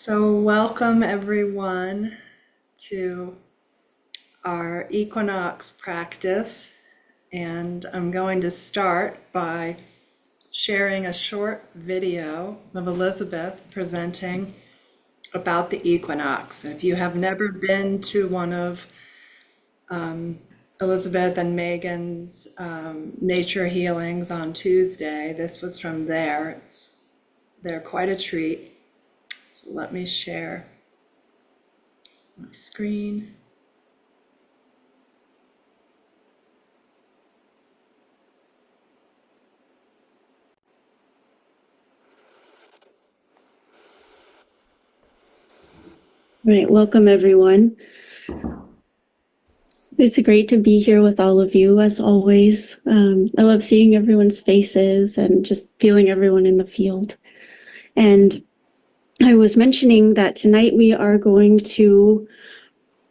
So, welcome everyone to our Equinox practice. And I'm going to start by sharing a short video of Elizabeth presenting about the equinox. If you have never been to one of Elizabeth and Megan's nature healings on Tuesday, this was from there. They're quite a treat. So let me share my screen. Right, welcome everyone. It's great to be here with all of you as always. I love seeing everyone's faces and just feeling everyone in the field. And I was mentioning that tonight we are going to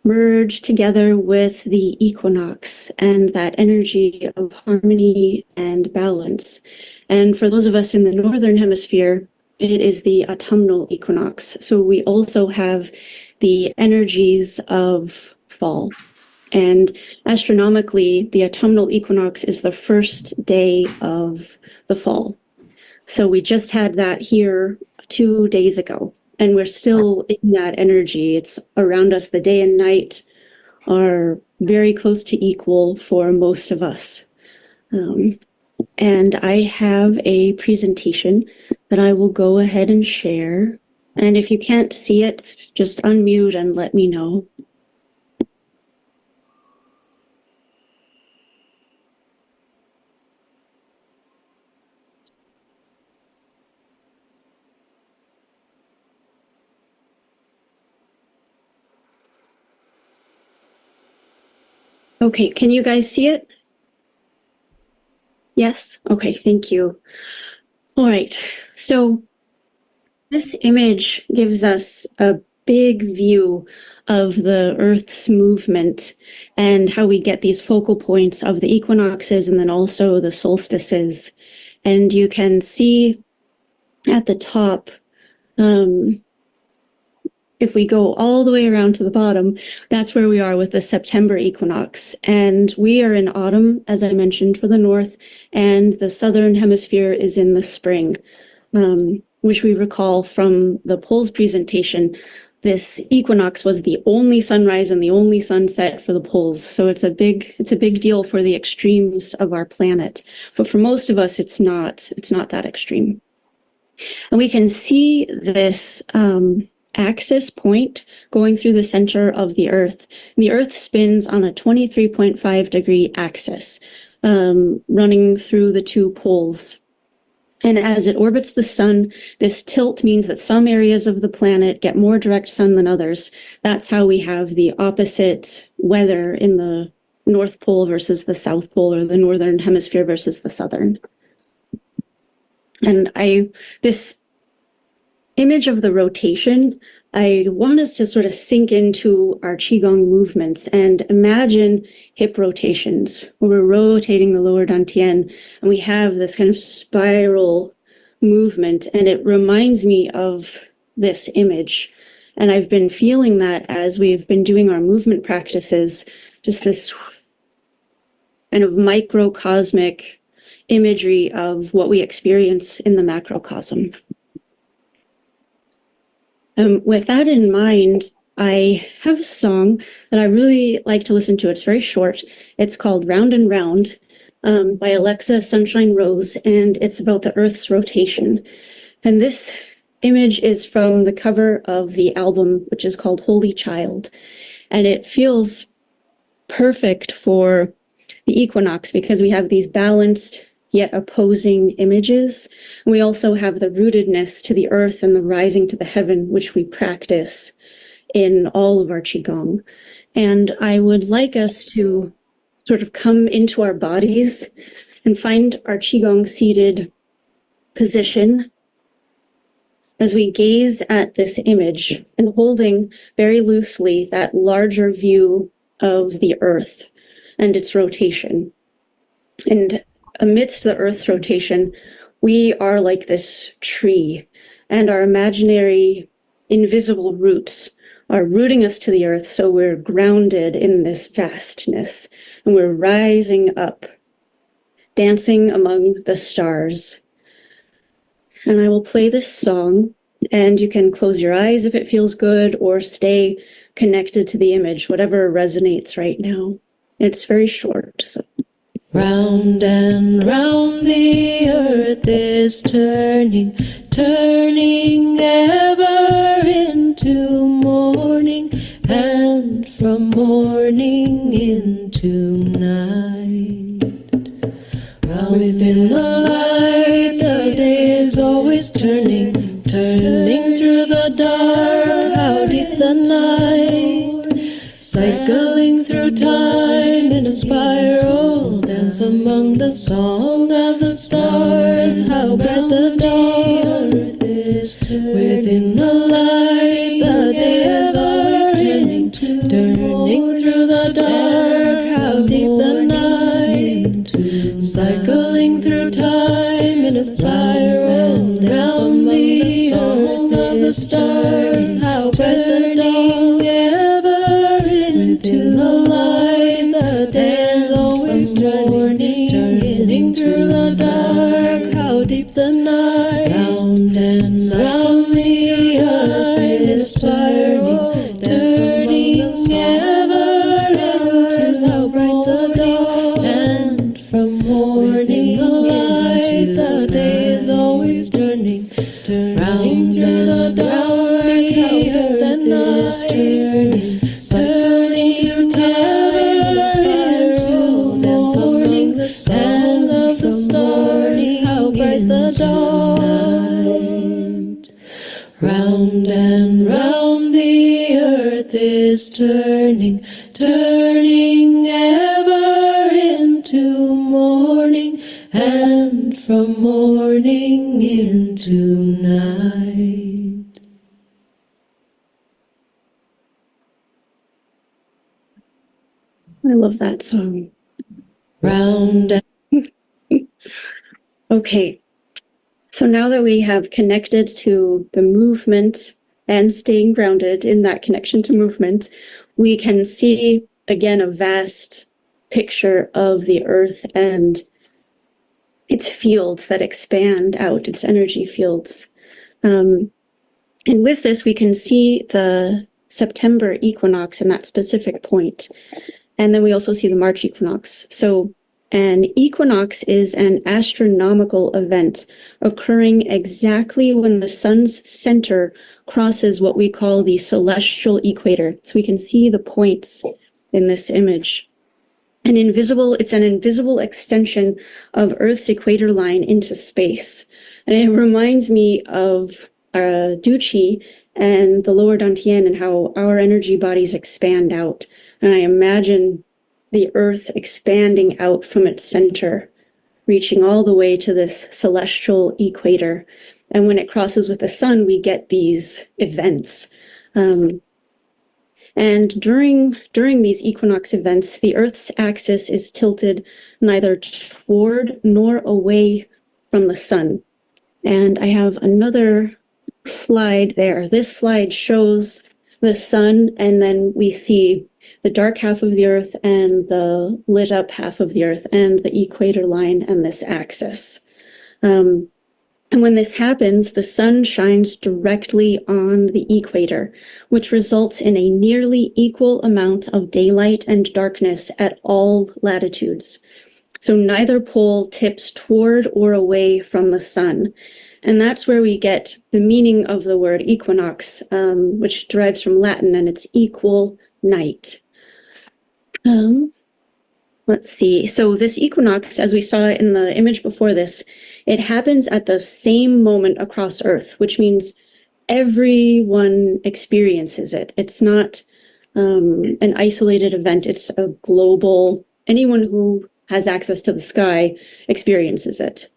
merge together with the equinox and that energy of harmony and balance. And for those of us in the northern hemisphere, it is the autumnal equinox. So we also have the energies of fall. And astronomically, the autumnal equinox is the first day of the fall. So we just had that here 2 days ago, and we're still in that energy. It's around us. The day and night are very close to equal for most of us. And I have a presentation that I will go ahead and share. And if you can't see it, just unmute and let me know. Okay, can you guys see it? Yes? Okay, thank you. All right, so this image gives us a big view of the Earth's movement and how we get these focal points of the equinoxes and then also the solstices. And you can see at the top, if we go all the way around to the bottom, that's where we are with the September equinox. And we are in autumn, as I mentioned, for the north, and the southern hemisphere is in the spring, which we recall from the poles presentation. This equinox was the only sunrise and the only sunset for the poles. So it's a big deal for the extremes of our planet. But for most of us, it's not that extreme. And we can see this axis point going through the center of the Earth. The Earth spins on a 23.5 degree axis, running through the two poles. And as it orbits the sun, this tilt means that some areas of the planet get more direct sun than others. That's how we have the opposite weather in the North Pole versus the South Pole, or the Northern Hemisphere versus the Southern. And this image of the rotation, I want us to sort of sink into our Qigong movements and imagine hip rotations where we're rotating the lower dantian and we have this kind of spiral movement, and it reminds me of this image. And I've been feeling that as we've been doing our movement practices, just this kind of microcosmic imagery of what we experience in the macrocosm. With that in mind, I have a song that I really like to listen to. It's very short. It's called Round and Round by Alexa Sunshine Rose, and it's about the Earth's rotation. And this image is from the cover of the album, which is called Holy Child. And it feels perfect for the equinox because we have these balanced yet opposing images. We also have the rootedness to the earth and the rising to the heaven, which we practice in all of our Qigong. And I would like us to sort of come into our bodies and find our Qigong seated position as we gaze at this image and holding very loosely that larger view of the earth and its rotation. And amidst the Earth's rotation, we are like this tree, and our imaginary invisible roots are rooting us to the earth, so we're grounded in this vastness, and we're rising up, dancing among the stars. And I will play this song, and you can close your eyes if it feels good, or stay connected to the image, whatever resonates right now. It's very short. So. Round and round the earth is turning, turning ever into morning, and from morning into night. Within the light, the day is always turning, turning through the dark, how deep the night, cycling through time in a spiral, dance among the song of the stars, how bright the dawn is. Within the light, the day is always turning, turning through the dark, how deep the night, cycling through time in a spiral, dance among the song of the stars, how bright the dawn ever into the light, the day is always turning, turning through the dark, how deep the night, round and round the earth is turning, turning ever into how bright the dawn, and from morning the light, the day is always turning, turning through the dark, how the night turning, circling through time, into dance among the song of the stars, how bright the dawn. Round and round the earth is turning, turning ever into morning, and from morning into night. I love that song. Round and Okay, so now that we have connected to the movement and staying grounded in that connection to movement, we can see again a vast picture of the earth and its fields that expand out, its energy fields. And with this, we can see the September equinox in that specific point. And then we also see the March equinox. So an equinox is an astronomical event occurring exactly when the sun's center crosses what we call the celestial equator. So we can see the points in this image. It's an invisible extension of Earth's equator line into space. And it reminds me of Duchi and the lower Dantian and how our energy bodies expand out. And I imagine the Earth expanding out from its center, reaching all the way to this celestial equator. And when it crosses with the sun, we get these events. And during these equinox events, the Earth's axis is tilted neither toward nor away from the sun. And I have another slide there. This slide shows the sun, and then we see the dark half of the Earth and the lit up half of the Earth and the equator line and this axis. And when this happens, the sun shines directly on the equator, which results in a nearly equal amount of daylight and darkness at all latitudes. So neither pole tips toward or away from the sun. And that's where we get the meaning of the word equinox, which derives from Latin, and it's equal night. Let's see. So this equinox, as we saw in the image before this, it happens at the same moment across Earth, which means everyone experiences it. It's not an isolated event. It's a global, anyone who has access to the sky experiences it.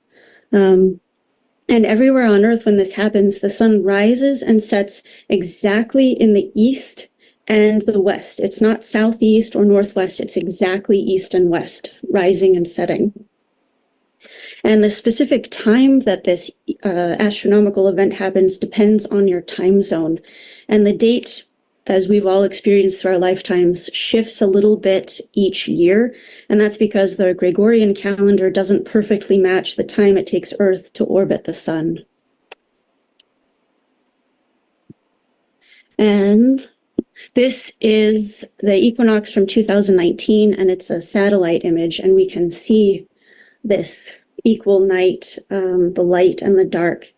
And everywhere on Earth, when this happens, the sun rises and sets exactly in the east and the west. It's not southeast or northwest. It's exactly east and west, rising and setting. And the specific time that this astronomical event happens depends on your time zone. And the date, as we've all experienced through our lifetimes, shifts a little bit each year. And that's because the Gregorian calendar doesn't perfectly match the time it takes Earth to orbit the sun. And this is the equinox from 2019, and it's a satellite image, and we can see this equal night, the light and the dark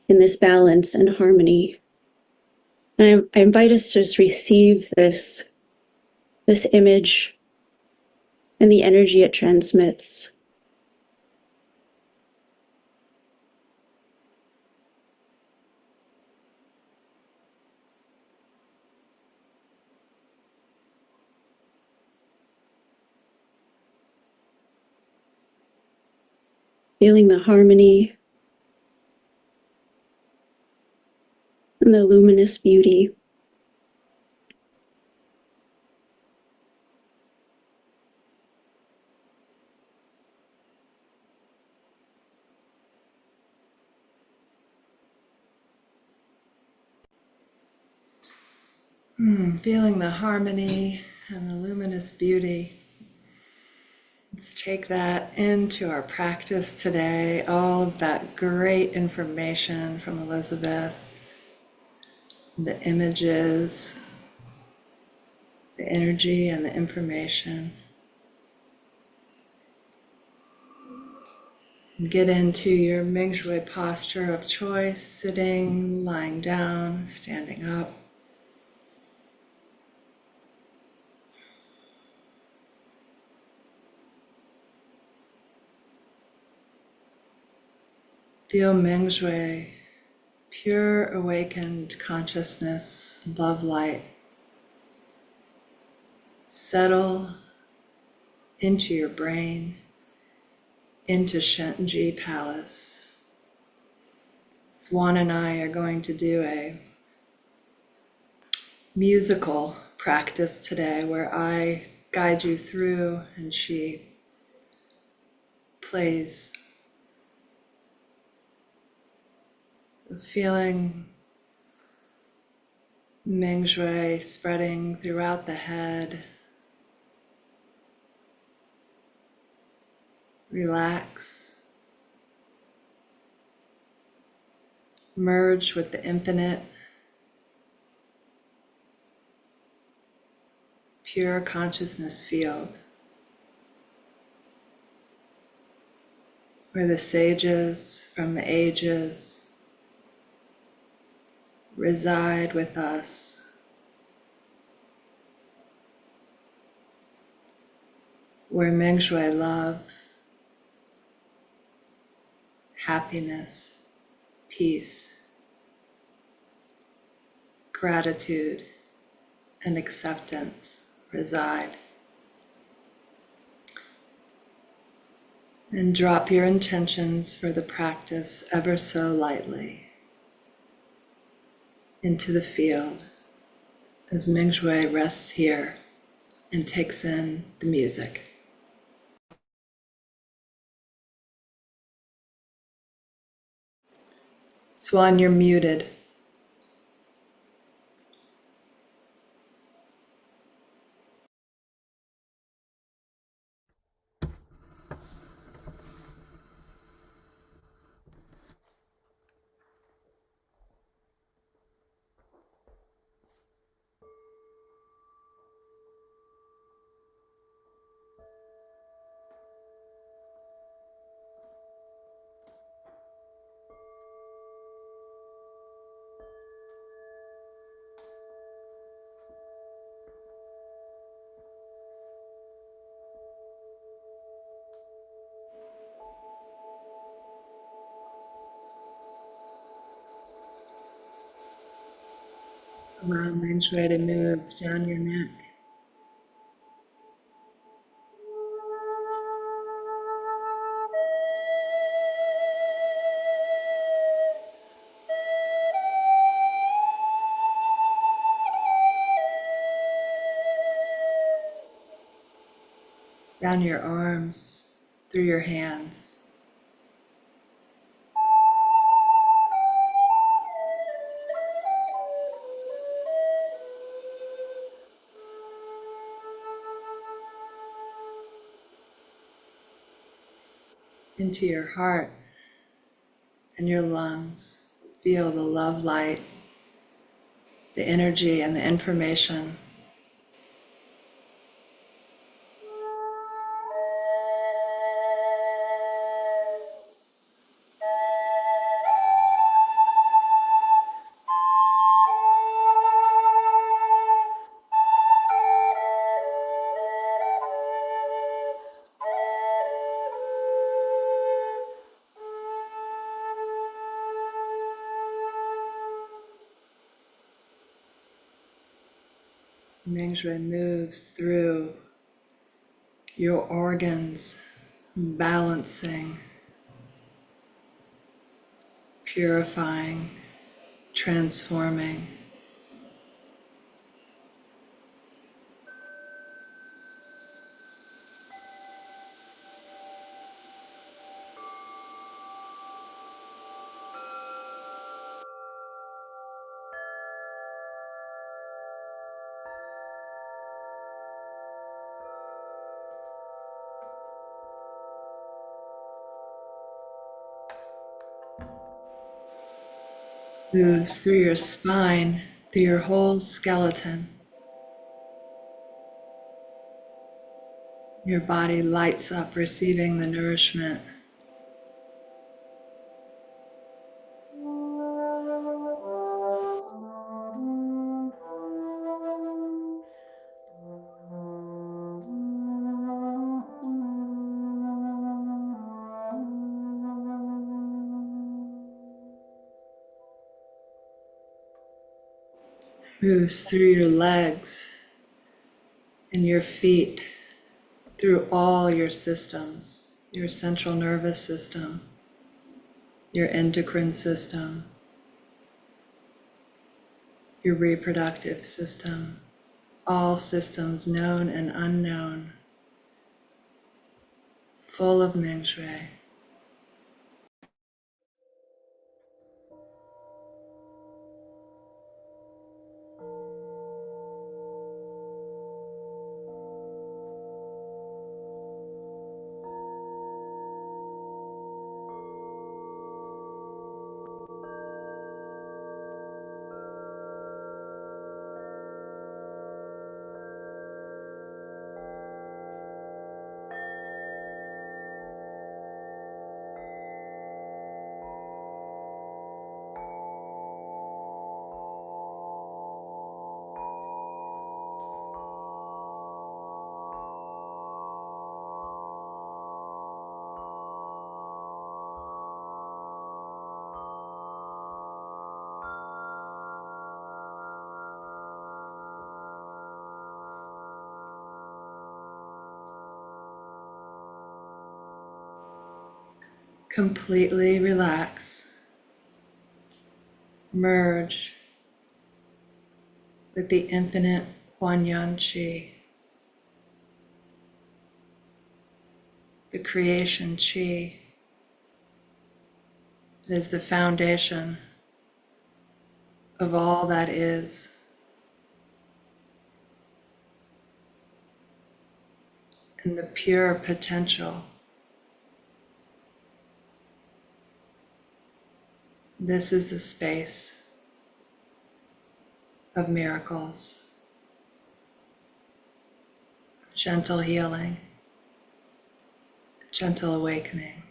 in this balance and harmony. And I invite us to just receive this image and the energy it transmits. Feeling the harmony and the luminous beauty. Feeling the harmony and the luminous beauty. Let's take that into our practice today. All of that great information from Elizabeth, the images, the energy, and the information. Get into your Ming Shui posture of choice, sitting, lying down, standing up. Feel Ming Shui, pure awakened consciousness, love light, settle into your brain, into Shenji Palace. Suan and I are going to do a musical practice today where I guide you through and she plays. Feeling Ming Shui spreading throughout the head. Relax. Merge with the infinite. Pure consciousness field. Where the sages from the ages reside with us. Where Ming Shui love, happiness, peace, gratitude, and acceptance reside. And drop your intentions for the practice ever so lightly into the field as Ming Shui rests here and takes in the music. Swan, you're muted. Allow Ming Shui to move down your neck. Down your arms, through your hands, into your heart and your lungs. Feel the love light, the energy, and the information. Mingshui moves through your organs, balancing, purifying, transforming. Moves through your spine, through your whole skeleton. Your body lights up, receiving the nourishment. Moves through your legs and your feet, through all your systems, your central nervous system, your endocrine system, your reproductive system, all systems known and unknown, full of Mingshui. Completely relax. Merge with the infinite Huanyan Qi, the creation Qi. It is the foundation of all that is. And the pure potential. This is the space of miracles, of gentle healing, gentle awakening.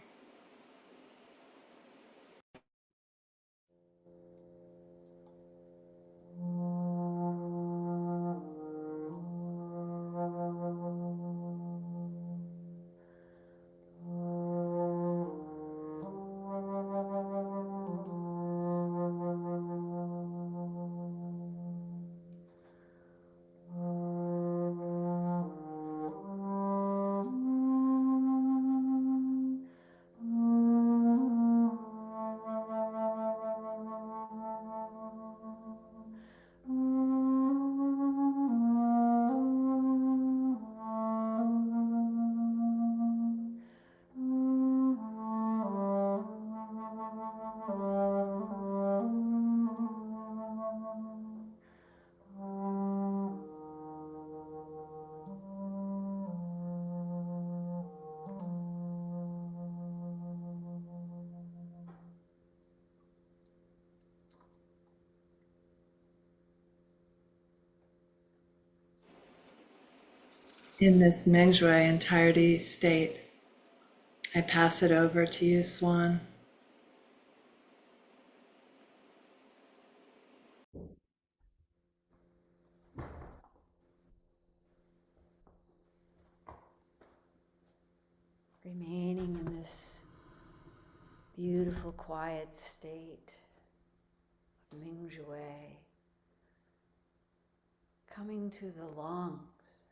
in this Mengshui entirety state. I pass it over to you, Suan. Remaining in this beautiful, quiet state of Mingshui, coming to the lungs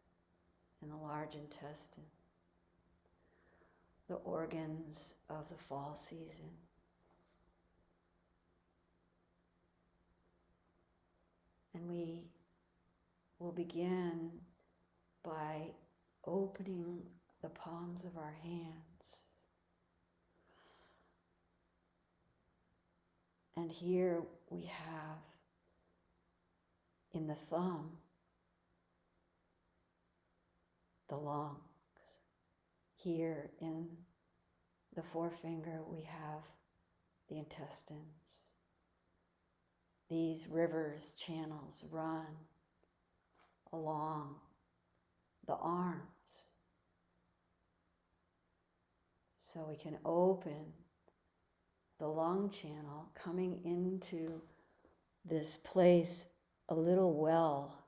in the large intestine, the organs of the fall season. And we will begin by opening the palms of our hands. And here we have in the thumb the lungs. Here in the forefinger we have the intestines. These rivers, channels run along the arms. So we can open the lung channel coming into this place, a little well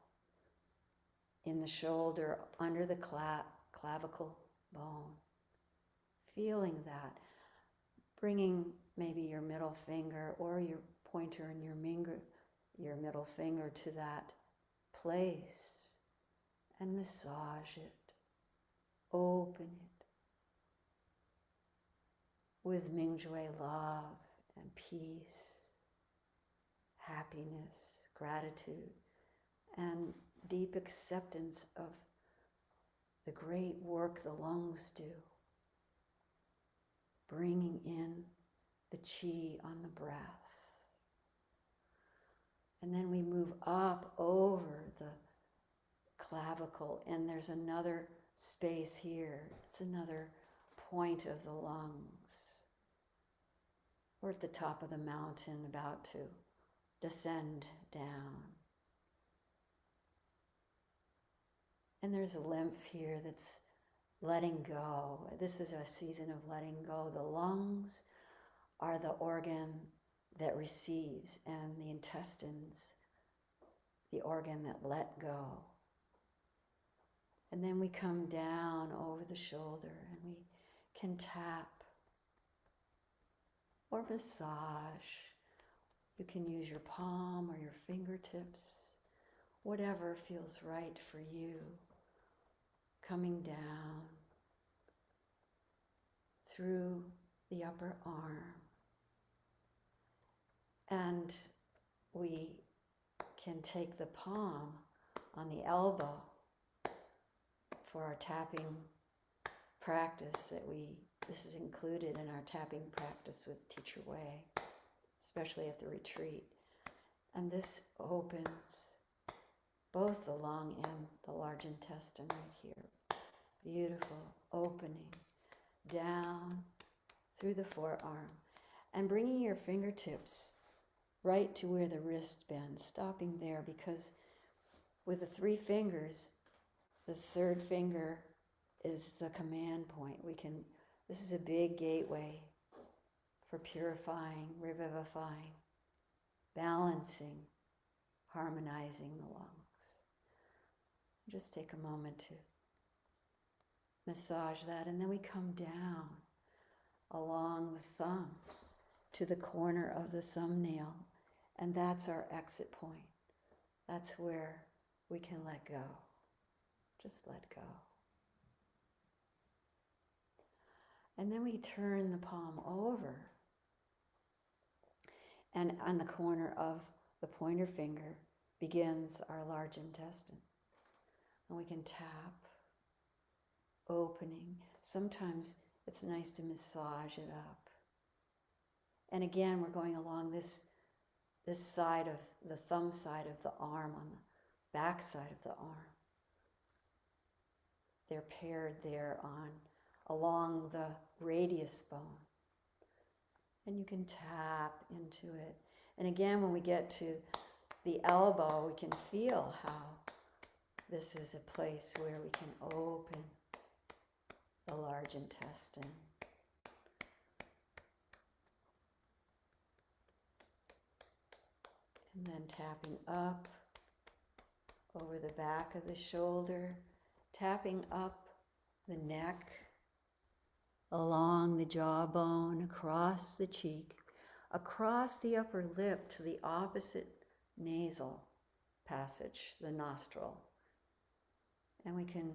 in the shoulder under the clavicle bone. Feeling that, bringing maybe your middle finger or your pointer and your middle finger to that place and massage it, open it with Mingshui love and peace, happiness, gratitude, and deep acceptance of the great work the lungs do, bringing in the qi on the breath. And then we move up over the clavicle, and there's another space here. It's another point of the lungs. We're at the top of the mountain, about to descend down. And there's a lymph here that's letting go. This is a season of letting go. The lungs are the organ that receives, and the intestines, the organ that let go. And then we come down over the shoulder and we can tap or massage. You can use your palm or your fingertips, whatever feels right for you. Coming down through the upper arm. And we can take the palm on the elbow for our tapping practice this is included in our tapping practice with Teacher Wei, especially at the retreat. And this opens both the lung and the large intestine right here. Beautiful opening down through the forearm and bringing your fingertips right to where the wrist bends, stopping there, because with the 3 fingers, the third finger is the command point. This is a big gateway for purifying, revivifying, balancing, harmonizing the lungs. Just take a moment to massage that, and then we come down along the thumb to the corner of the thumbnail, and that's our exit point. That's where we can let go. Just let go. And then we turn the palm over, and on the corner of the pointer finger begins our large intestine. And we can tap, opening. Sometimes it's nice to massage it up. And again, we're going along this side of the thumb side of the arm, on the back side of the arm. They're paired there along the radius bone. And you can tap into it. And again, when we get to the elbow, we can feel how This is a place where we can open the large intestine. And then tapping up over the back of the shoulder, tapping up the neck, along the jawbone, across the cheek, across the upper lip to the opposite nasal passage, the nostril. And we can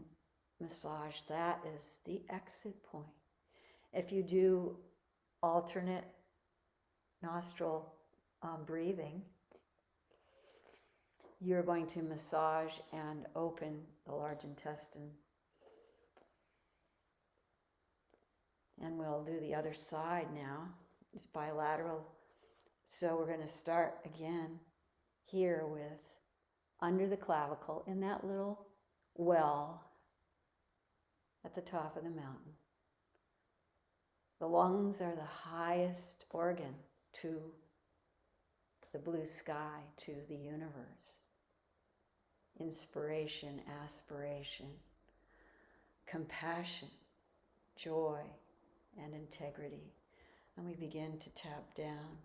massage that as the exit point. If you do alternate nostril breathing, you're going to massage and open the large intestine. And we'll do the other side now. It's bilateral. So we're going to start again here with under the clavicle in that little well at the top of the mountain. The lungs are the highest organ to the blue sky, to the universe. Inspiration, aspiration, compassion, joy, and integrity. And we begin to tap down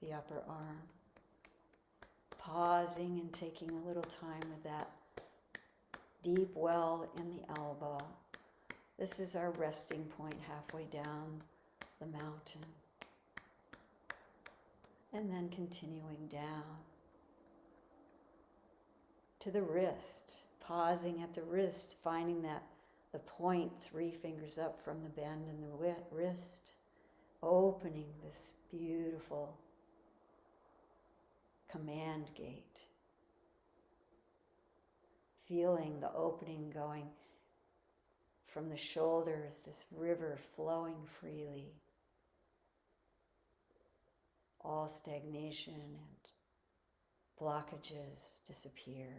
the upper arm, pausing and taking a little time with that deep well in the elbow. This is our resting point halfway down the mountain. And then continuing down to the wrist, pausing at the wrist, finding that the point 3 fingers up from the bend in the wrist, opening this beautiful command gate. Feeling the opening going from the shoulders, this river flowing freely. All stagnation and blockages disappear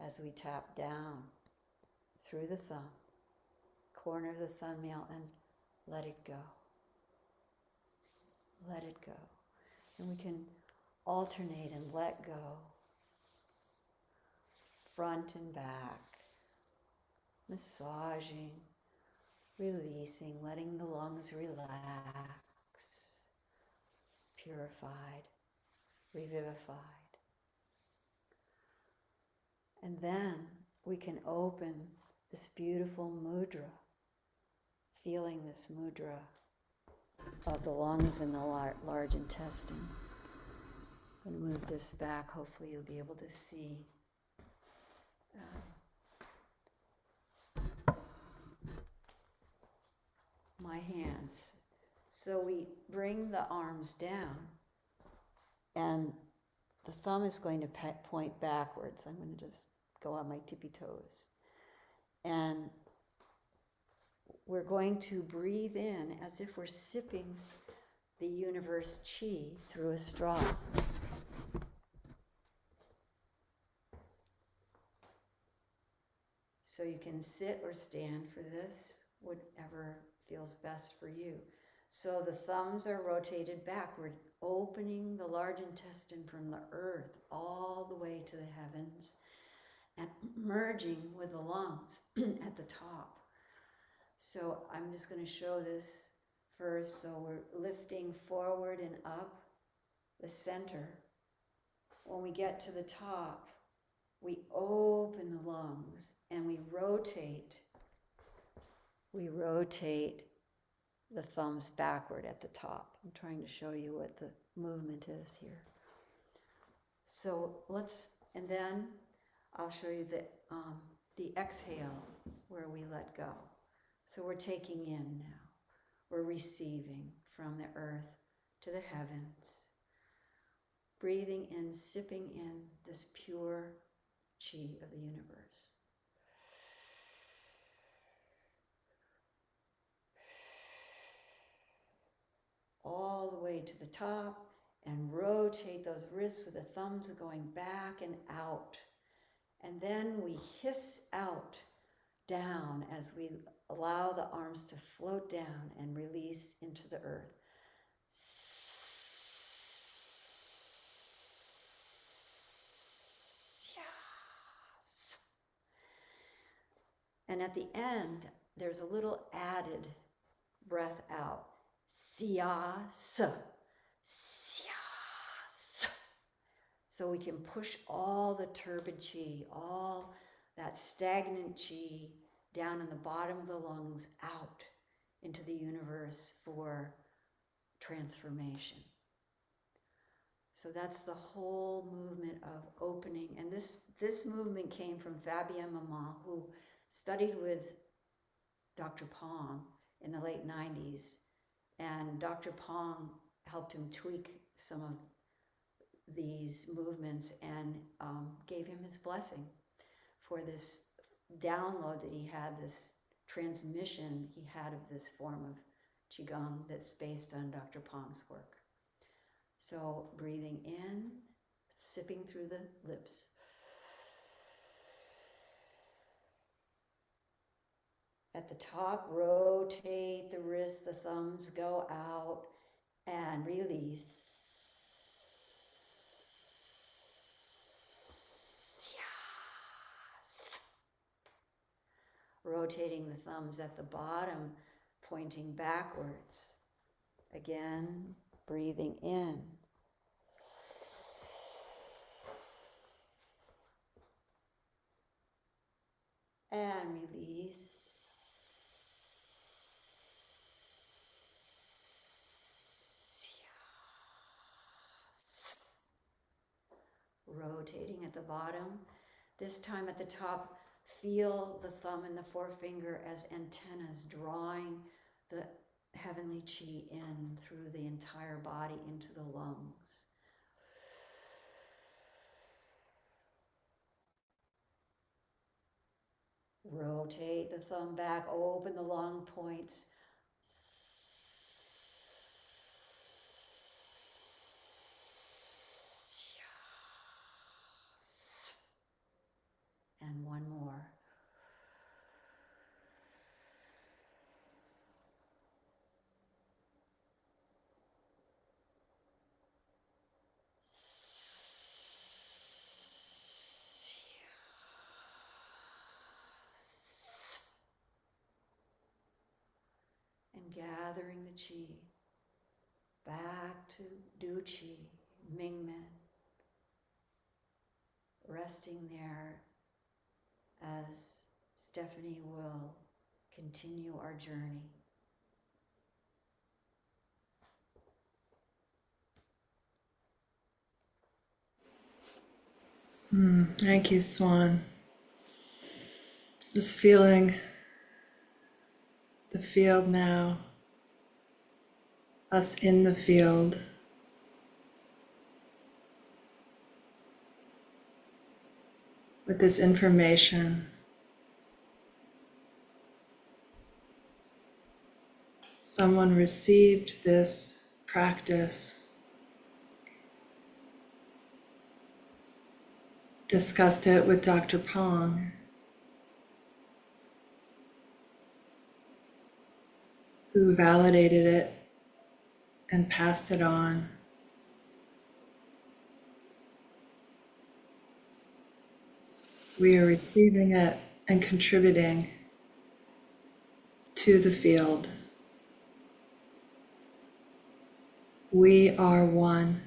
as we tap down through the thumb, corner of the thumbnail, and let it go. Let it go. And we can alternate and let go, front and back, massaging, releasing, letting the lungs relax, purified, revivified. And then we can open this beautiful mudra, feeling this mudra of the lungs and the large intestine. I'm going to move this back. Hopefully you'll be able to see. My hands. So we bring the arms down, and the thumb is going to point backwards. I'm going to just go on my tippy toes. And we're going to breathe in as if we're sipping the universe chi through a straw. So you can sit or stand for this, whatever feels best for you. So the thumbs are rotated backward, opening the large intestine from the earth all the way to the heavens and merging with the lungs at the top. So I'm just going to show this first. So we're lifting forward and up the center. When we get to the top, we open the lungs and we rotate the thumbs backward at the top. I'm trying to show you what the movement is here. So and then I'll show you the exhale where we let go. So we're taking in now. We're receiving from the earth to the heavens. Breathing in, sipping in this pure chi of the universe. All the way to the top, and rotate those wrists with the thumbs going back and out. And then we hiss out down as we allow the arms to float down and release into the earth. And at the end, there's a little added breath out. Sia, so. Sia, so. So we can push all the turbid chi, all that stagnant chi down in the bottom of the lungs out into the universe for transformation. So that's the whole movement of opening. And this movement came from Fabienne Maman, who studied with Dr. Pong in the late 90s. And Dr. Pong helped him tweak some of these movements and gave him his blessing for this download that he had, this transmission he had of this form of Qigong that's based on Dr. Pong's work. So breathing in, sipping through the lips. At the top, rotate the wrists, the thumbs go out, and release. Rotating the thumbs at the bottom, pointing backwards. Again, breathing in. And release. Rotating at the bottom. This time at the top, feel the thumb and the forefinger as antennas drawing the heavenly chi in through the entire body into the lungs. Rotate the thumb back, open the lung points. And one more. And gathering the chi back to Du Chi, Mingmen, resting there as Stephanie will continue our journey. Thank you, Suan. Just feeling the field now, us in the field. With this information. Someone received this practice, discussed it with Dr. Pong, who validated it and passed it on. We are receiving it and contributing to the field. We are one.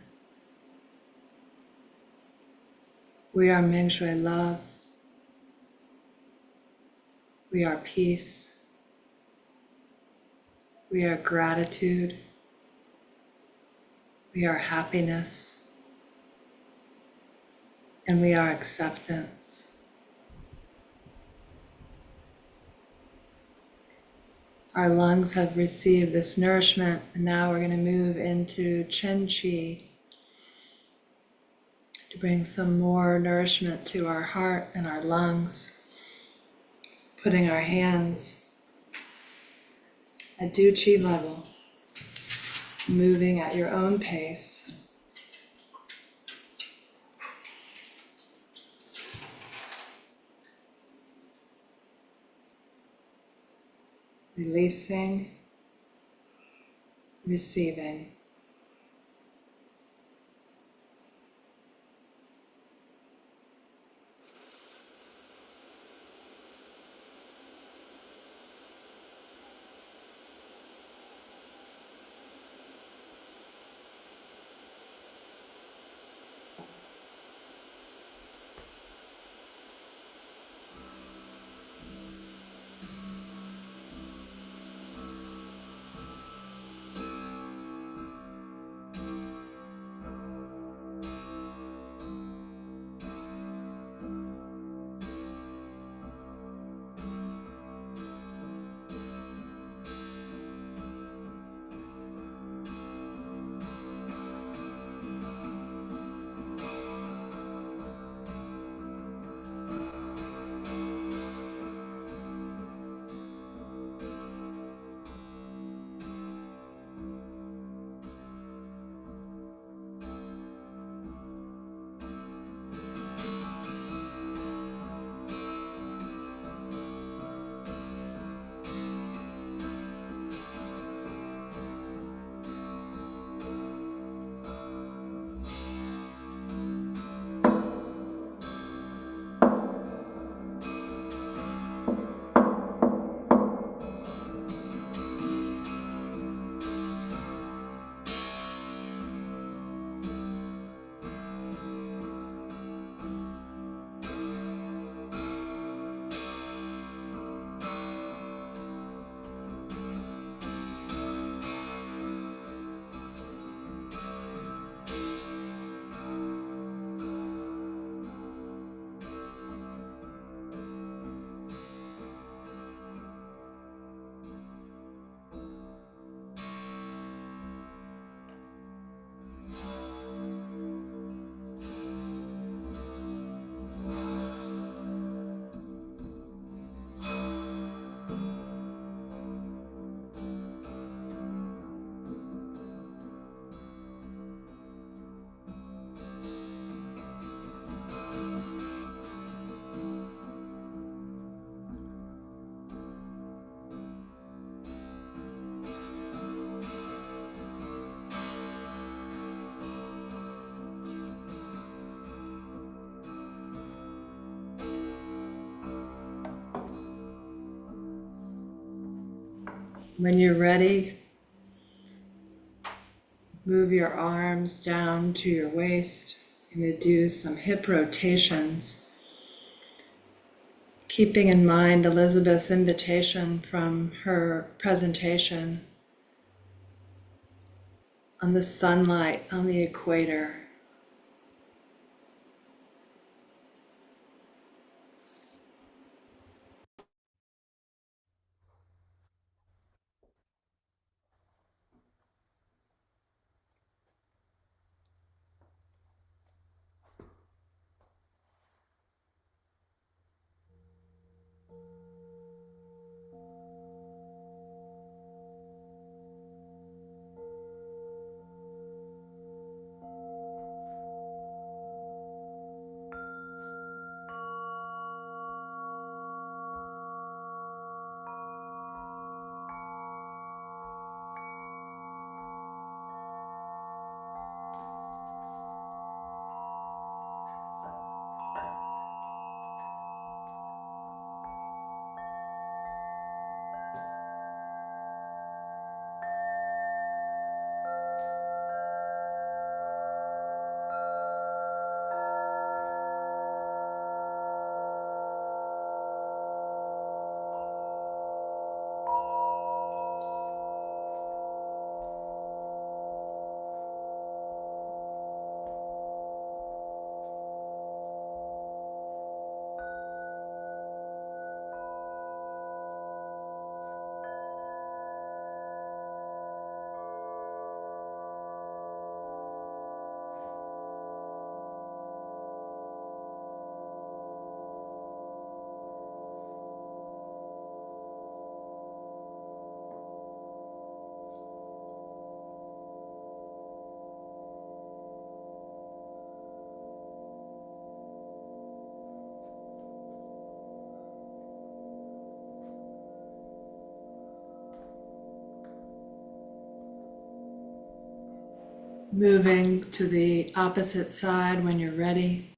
We are Mingshui love. We are peace. We are gratitude. We are happiness. And we are acceptance. Our lungs have received this nourishment, and now we're going to move into Chen Qi to bring some more nourishment to our heart and our lungs, putting our hands at Du Qi level, moving at your own pace. Releasing, receiving. When you're ready, move your arms down to your waist. You're going to do some hip rotations, keeping in mind Elizabeth's invitation from her presentation on the sunlight on the equator. Moving to the opposite side when you're ready.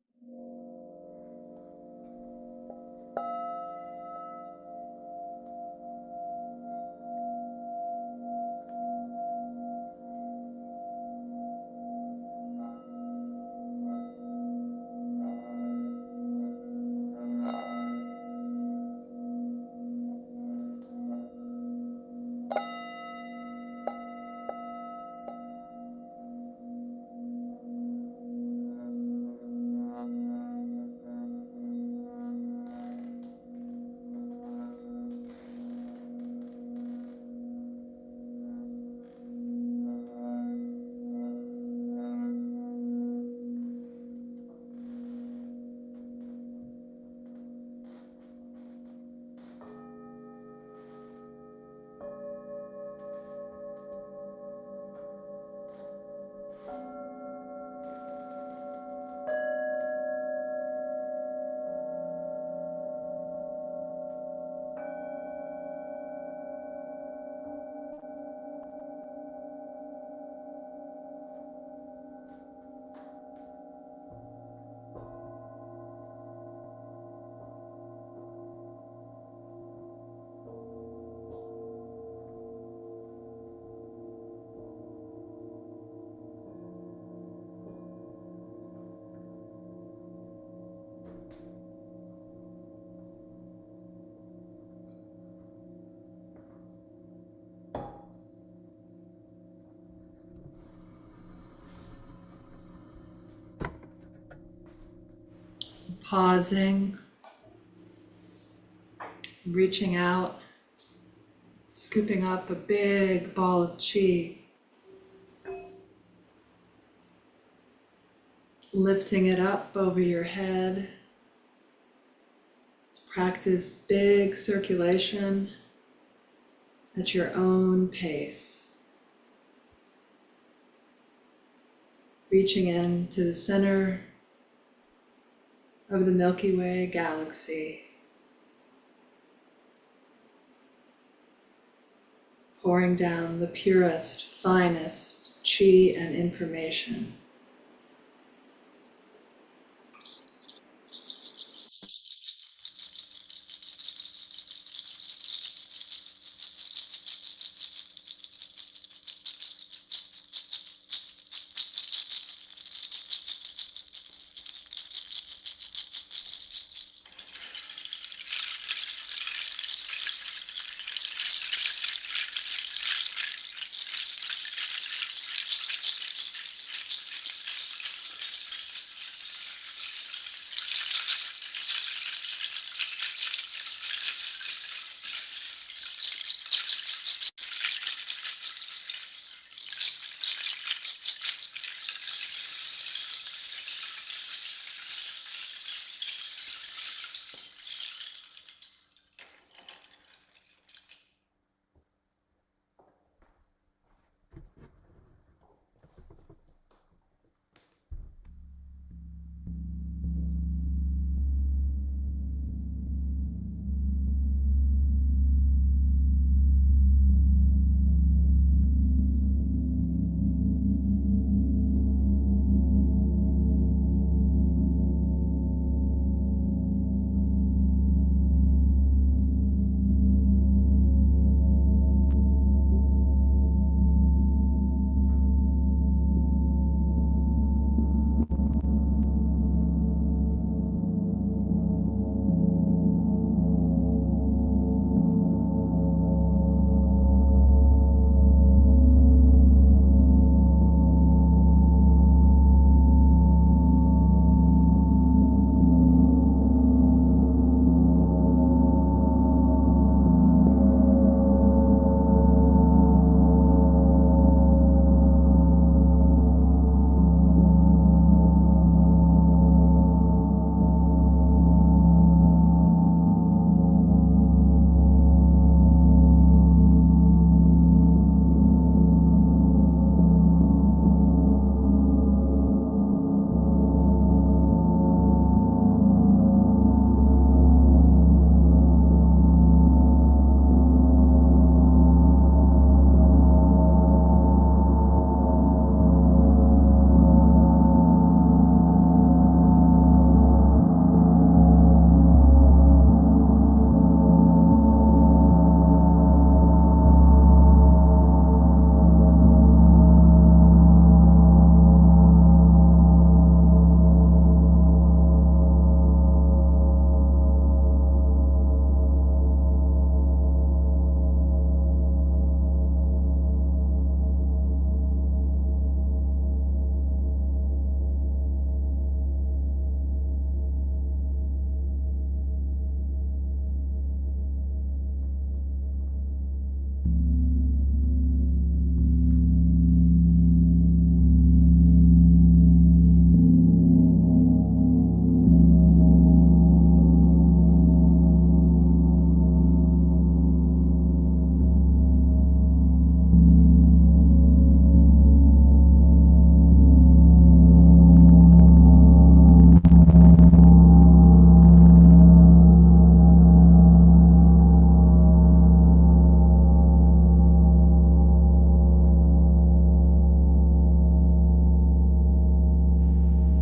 Pausing, reaching out, scooping up a big ball of chi, lifting it up over your head. Practice big circulation at your own pace. Reaching into the center of the Milky Way galaxy. Pouring down the purest, finest chi and information.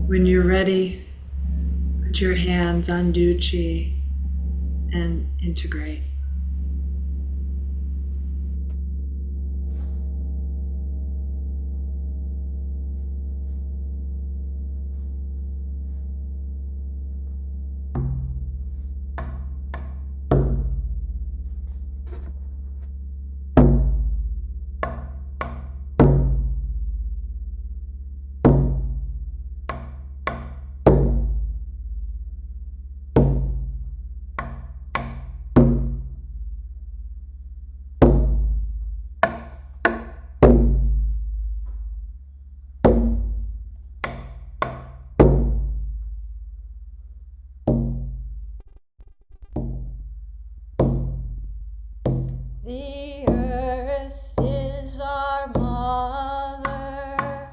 When you're ready, put your hands on Du Chi and integrate. The earth is our mother.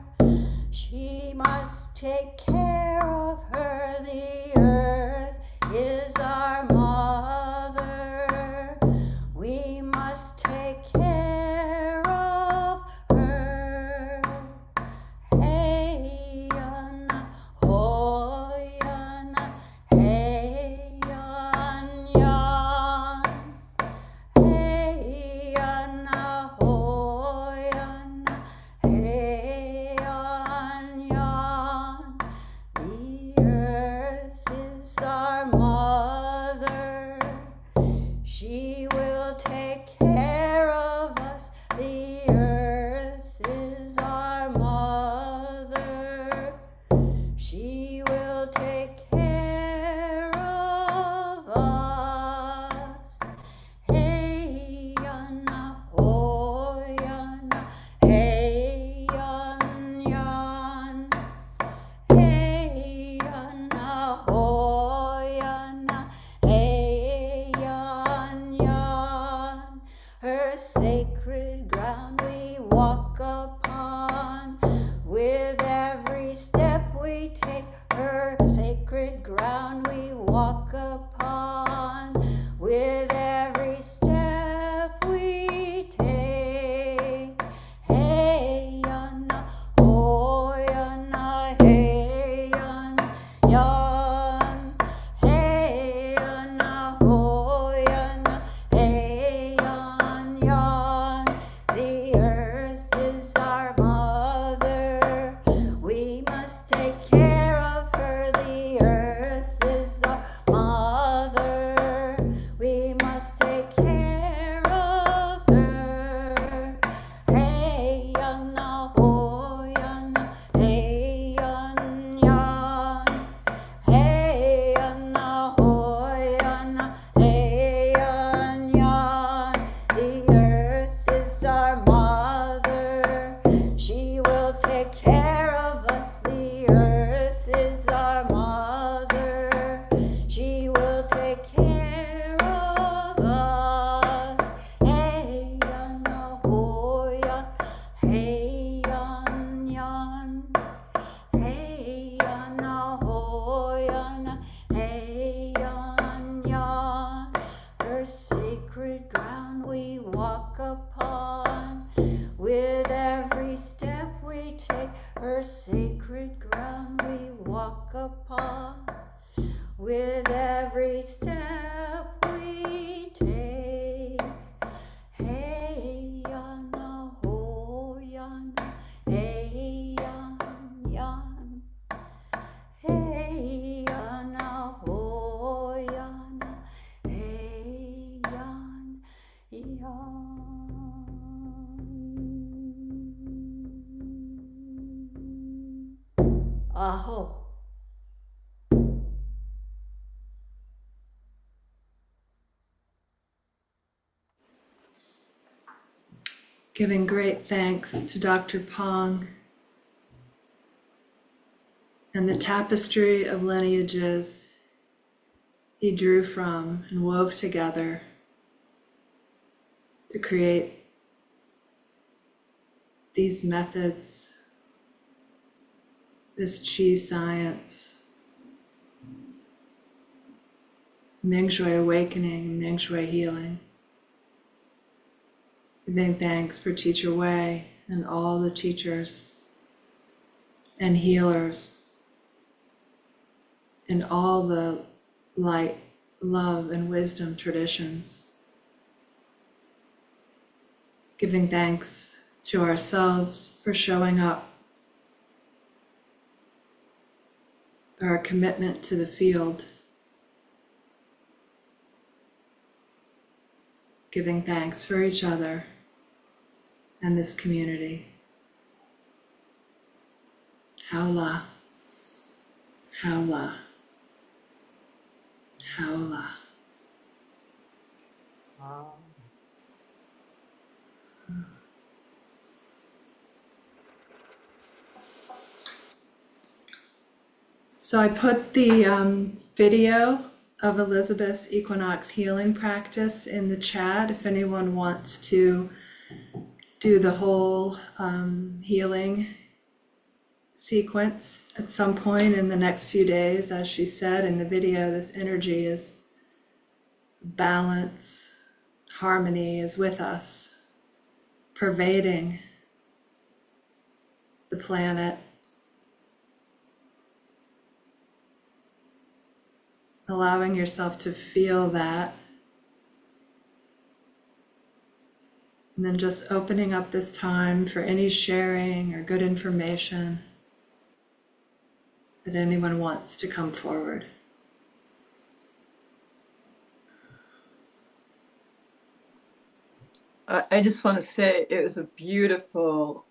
She must take care of her. The earth is our mother. We must take care of her. Hey, yana, ho, yana, hey, yan, yan. Hey, yana, ho, yana, hey, yan, yan. The earth is our mother. She will take care of us. The earth is our mother. She will take care of us. Hey, yana, ho, yana, hey, yan, yan. Hey, yana, ho, yana, hey, yan, yan. Her sacred ground we walk upon. With every step we take, her sacred ground we walk upon. With every step we take. Hey, yana, ho, yana, hey, yan, yan. Hey, yana, ho, yana, hey, yan, yan. The earth is our mother. We must take care of her. The earth is our mother. We must take care of her. Hey, yana, ho, yana, hey, yan, yan. Hey, yana, ho, yana, hey, yan, yan. The earth is our mother. She will take care of us. The earth is our mother. She will take care of us. Hey, yana, ho, yana, hey, yan, yan. Hey, yana, ho, yana, hey, yan, yan. Her sacred ground we walk upon. With every step we take, her sacred ground we walk upon. With every step we take. Hey, yana, ho, yana, hey, yan, yan. Hey, yana, ho, yana, hey, yan, yan. Aho. Giving great thanks to Dr. Pong and the tapestry of lineages he drew from and wove together to create these methods, this Qi science, Ming Shui awakening, Ming Shui healing. Giving thanks for Teacher Wei and all the teachers and healers in all the light, love, and wisdom traditions. Giving thanks to ourselves for showing up, for our commitment to the field. Giving thanks for each other and this community. Haula, haula, haula. So I put the video of Elizabeth's Equinox healing practice in the chat if anyone wants to do the whole healing sequence at some point in the next few days. As she said in the video, this energy is balance, harmony is with us, pervading the planet, allowing yourself to feel that, and then just opening up this time for any sharing or good information that anyone wants to come forward. I just want to say it was a beautiful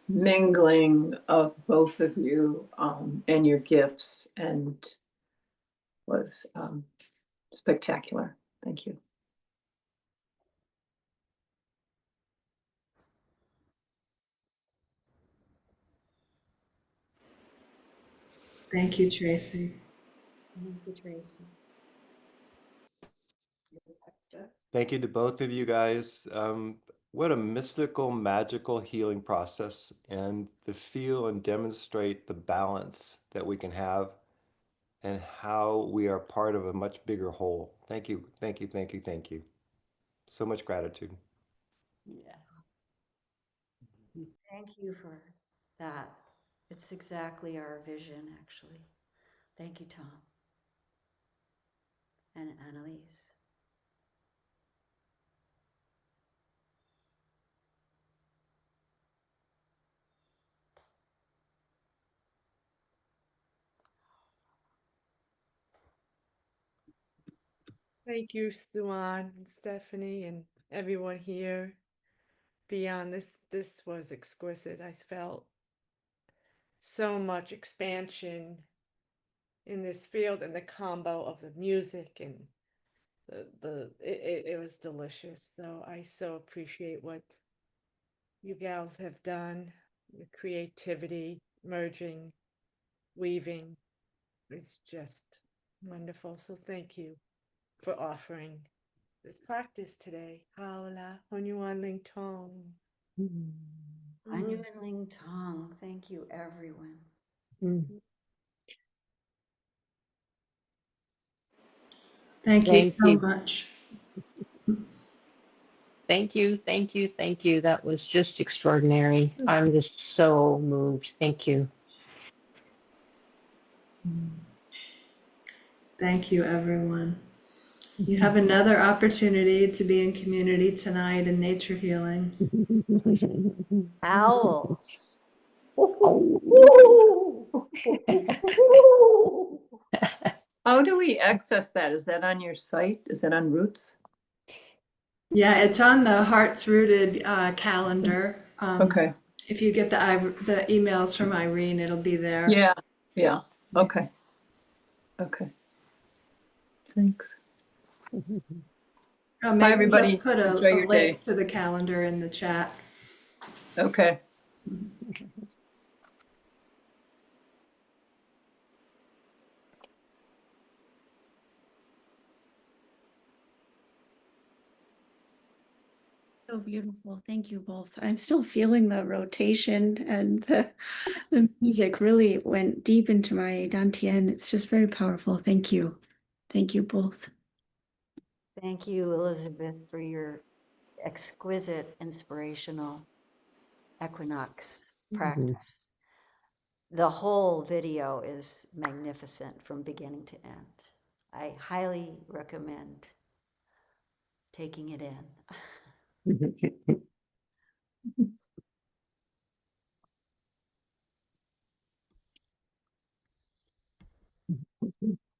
mingling of both of you and your gifts, and was spectacular. Thank you. Thank you, Tracy. Thank you, Tracy. Thank you to both of you guys. What a mystical, magical healing process, and to feel and demonstrate the balance that we can have and how we are part of a much bigger whole. Thank you, thank you, thank you, thank you. So much gratitude. Yeah. Thank you for that. It's exactly our vision, actually. Thank you, Tom and Annalise. Thank you, Suan and Stephanie and everyone here. Beyond this was exquisite. I felt so much expansion in this field, and the combo of the music and it was delicious. So I so appreciate what you gals have done. The creativity, merging, weaving is just wonderful. So thank you for offering this practice today. Haola, Honyuan Ling Tong. Anu and Ling Tong. Thank you, everyone. Thank you Thank so you. much. Thank you. Thank you. Thank you. That was just extraordinary. I'm just so moved. Thank you. Thank you, everyone. You have another opportunity to be in community tonight in nature healing. Owls. How do we access that? Is that on your site? Is that on Roots? Yeah, it's on the Hearts Rooted calendar. Okay. If you get the emails from Irene, it'll be there. Yeah. Yeah. Okay. Okay. Thanks. Oh, maybe everybody. just put Enjoy a your link day. to the calendar in the chat. Okay. So beautiful. Thank you both. I'm still feeling the rotation, and the music really went deep into my dantian. It's just very powerful. Thank you. Thank you both. Thank you, Elizabeth, for your exquisite, inspirational equinox practice. the whole video is magnificent from beginning to end. I highly recommend taking it in.